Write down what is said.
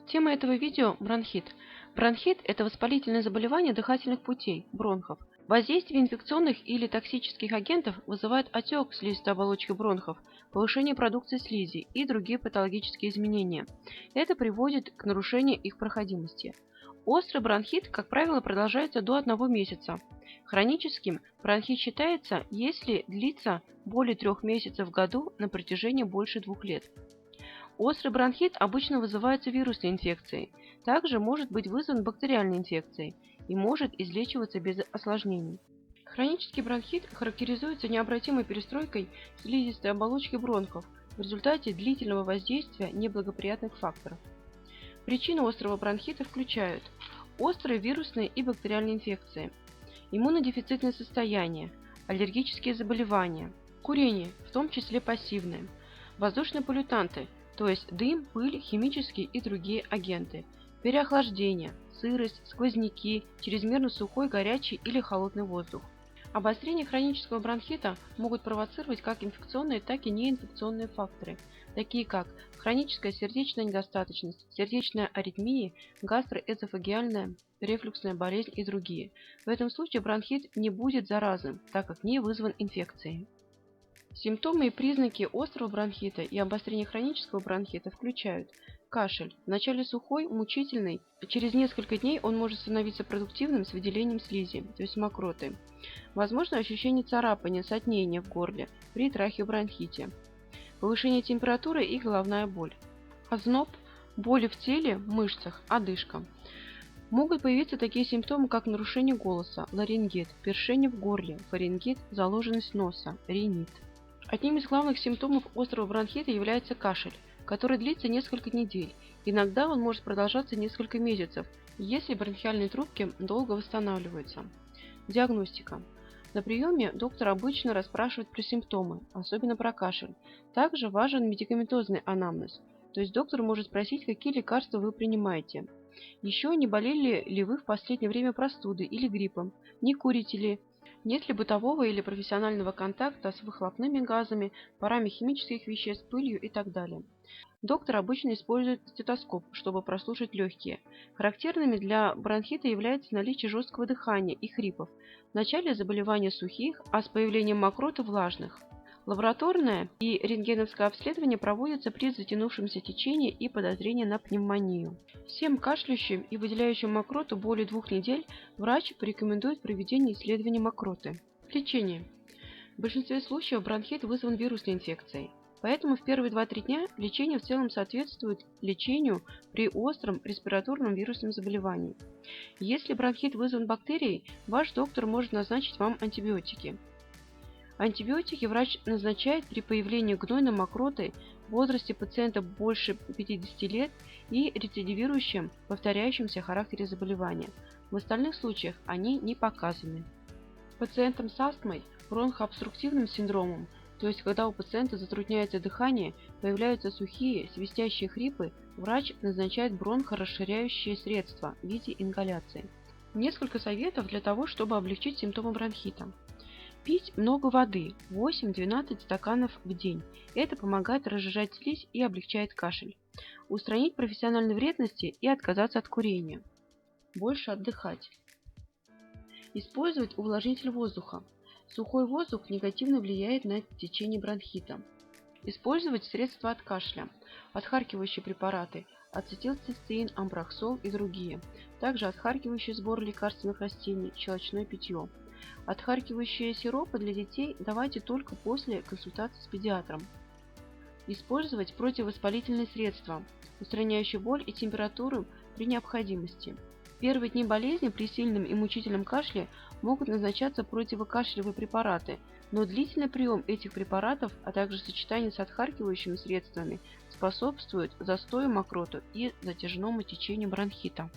Тема этого видео – бронхит. Бронхит – это воспалительное заболевание дыхательных путей, бронхов. Воздействие инфекционных или токсических агентов вызывает отек слизистой оболочки бронхов, повышение продукции слизи и другие патологические изменения. Это приводит к нарушению их проходимости. Острый бронхит, как правило, продолжается до 1 месяца. Хроническим бронхит считается, если длится более 3 месяцев в году на протяжении больше 2 лет. Острый бронхит обычно вызывается вирусной инфекцией, также может быть вызван бактериальной инфекцией и может излечиваться без осложнений. Хронический бронхит характеризуется необратимой перестройкой слизистой оболочки бронхов в результате длительного воздействия неблагоприятных факторов. Причины острого бронхита включают острые вирусные и бактериальные инфекции, иммунодефицитное состояние, аллергические заболевания, курение, в том числе пассивное, воздушные поллютанты, то есть дым, пыль, химические и другие агенты, переохлаждение, сырость, сквозняки, чрезмерно сухой, горячий или холодный воздух. Обострение хронического бронхита могут провоцировать как инфекционные, так и неинфекционные факторы, такие как хроническая сердечная недостаточность, сердечная аритмия, гастроэзофагеальная рефлюксная болезнь и другие. В этом случае бронхит не будет заразным, так как не вызван инфекцией. Симптомы и признаки острого бронхита и обострения хронического бронхита включают кашель. Вначале сухой, мучительный, через несколько дней он может становиться продуктивным с выделением слизи, то есть мокроты. Возможно ощущение царапания, соднения в горле при трахеобронхите. Повышение температуры и головная боль. Озноб, боли в теле, мышцах, одышка. Могут появиться такие симптомы, как нарушение голоса, ларингит, першение в горле, фарингит, заложенность носа, ринит. Одним из главных симптомов острого бронхита является кашель, который длится несколько недель. Иногда он может продолжаться несколько месяцев, если бронхиальные трубки долго восстанавливаются. Диагностика. На приеме доктор обычно расспрашивает про симптомы, особенно про кашель. Также важен медикаментозный анамнез, то есть доктор может спросить, какие лекарства вы принимаете. Еще не болели ли вы в последнее время простудой или гриппом, не курите ли, нет ли бытового или профессионального контакта с выхлопными газами, парами химических веществ, пылью и так далее. Доктор обычно использует стетоскоп, чтобы прослушать легкие. Характерными для бронхита является наличие жесткого дыхания и хрипов. В начале заболевания сухих, а с появлением мокроты влажных. Лабораторное и рентгеновское обследование проводятся при затянувшемся течении и подозрении на пневмонию. Всем кашляющим и выделяющим мокроту более 2 недель врач порекомендует проведение исследования мокроты. Лечение. В большинстве случаев бронхит вызван вирусной инфекцией. Поэтому в первые 2-3 дня лечение в целом соответствует лечению при остром респираторном вирусном заболевании. Если бронхит вызван бактерией, ваш доктор может назначить вам антибиотики. Антибиотики врач назначает при появлении гнойной мокроты в возрасте пациента больше 50 лет и рецидивирующем, повторяющемся характере заболевания. В остальных случаях они не показаны. Пациентам с астмой, бронхообструктивным синдромом, то есть когда у пациента затрудняется дыхание, появляются сухие, свистящие хрипы, врач назначает бронхорасширяющие средства в виде ингаляции. Несколько советов для того, чтобы облегчить симптомы бронхита. Пить много воды, 8-12 стаканов в день. Это помогает разжижать слизь и облегчает кашель. Устранить профессиональные вредности и отказаться от курения. Больше отдыхать. Использовать увлажнитель воздуха. Сухой воздух негативно влияет на течение бронхита. Использовать средства от кашля, отхаркивающие препараты, ацетилцистеин, амброксол и другие. Также отхаркивающий сбор лекарственных растений, щелочное питье. Отхаркивающие сиропы для детей давайте только после консультации с педиатром. Использовать противовоспалительные средства, устраняющие боль и температуру при необходимости. В первые дни болезни при сильном и мучительном кашле могут назначаться противокашлевые препараты, но длительный прием этих препаратов, а также сочетание с отхаркивающими средствами способствует застою мокроты и затяжному течению бронхита.